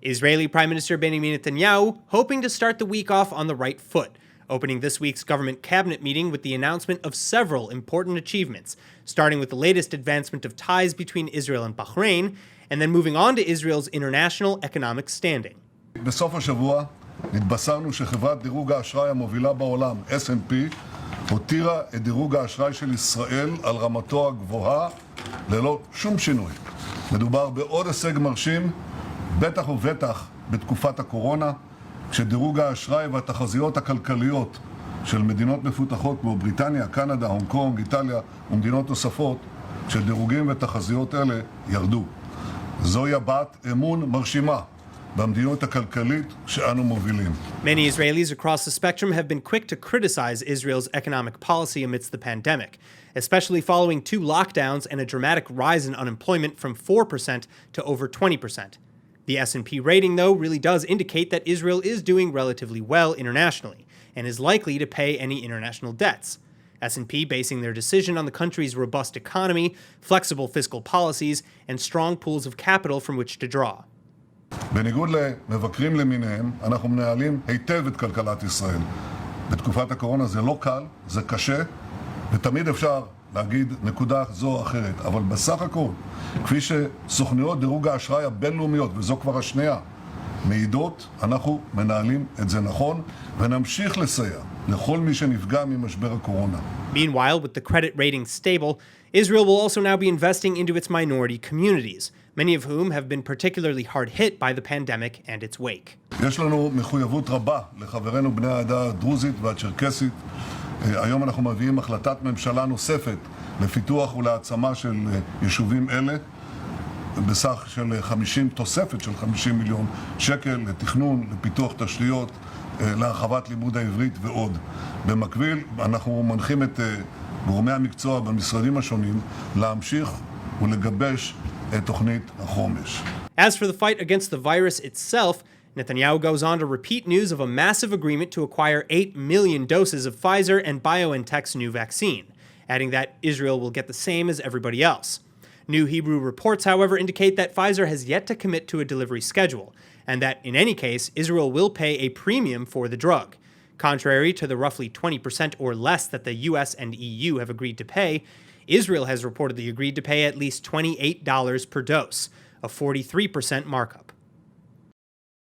Israeli Prime Minister Benjamin Netanyahu hoping to start the week off on the right foot, opening this week's government cabinet meeting with the announcement of several important achievements, starting with the latest advancement of ties between Israel and Bahrain, and then moving on to Israel's international economic standing. בסוף השבוע נתבשרנו שחברת דירוג האשראי המובילה בעולם, S&P, הותירה את דירוג האשראי של ישראל על רמתו הגבוהה ללא שום שינוי. מדובר בעוד הישג מרשים, בטח ובטח בתקופת הקורונה, כשדירוג האשראי והתחזיות הכלכליות של מדינות מפותחות כמו בריטניה, קנדה, הונג קונג, איטליה ומדינות נוספות, שדירוגים ותחזיות אלה ירדו. זוהי הבעת אמון מרשימה במדיניות הכלכלית שאנו מובילים. Many Israelis across the spectrum have been quick to criticize Israel's economic policy amidst the pandemic, especially following 2 lockdowns and a dramatic rise in unemployment from 4% to over 20%. The S&P rating, though, really does indicate that Israel is doing relatively well internationally and is likely to pay any international debts. S&P basing their decision on the country's robust economy, flexible fiscal policies, and strong pools of capital from which to draw. בניגוד למבקרים למיניהם, אנחנו מנהלים היטב את כלכלת ישראל. בתקופת הקורונה זה לא קל, זה קשה, ותמיד אפשר להגיד נקודה זו או אחרת. אבל בסך הכל, כפי שסוכנויות דירוג האשראי הבינלאומיות, וזו כבר השנייה, מעידות, אנחנו מנהלים את זה נכון, ונמשיך לסייע לכל מי שנפגע ממשבר הקורונה. Meanwhile, with the credit rating stable, Israel will also now be investing into its minority communities, many of whom have been particularly hard hit by the pandemic and its wake. יש לנו מחויבות רבה לחברינו בני העדה הדרוזית והצ'רקסית. היום אנחנו מביאים החלטת ממשלה נוספת לפיתוח ולהעצמה של יישובים אלה, בסך של תוספת של 50 מיליון שקל לתכנון, לפיתוח תשתיות, להרחבת לימוד העברית ועוד. במקביל, אנחנו מנחים את גורמי המקצוע במשרדים השונים להמשיך ולגבש את תוכנית החומש. As for the fight against the virus itself, Netanyahu goes on to repeat news of a massive agreement to acquire 8 million doses of Pfizer and BioNTech's new vaccine, adding that Israel will get the same as everybody else. New Hebrew reports, however, indicate that Pfizer has yet to commit to a delivery schedule, and that, in any case, Israel will pay a premium for the drug. Contrary to the roughly 20% or less that the US and EU have agreed to pay, Israel has reportedly agreed to pay at least $28 per dose, a 43% markup.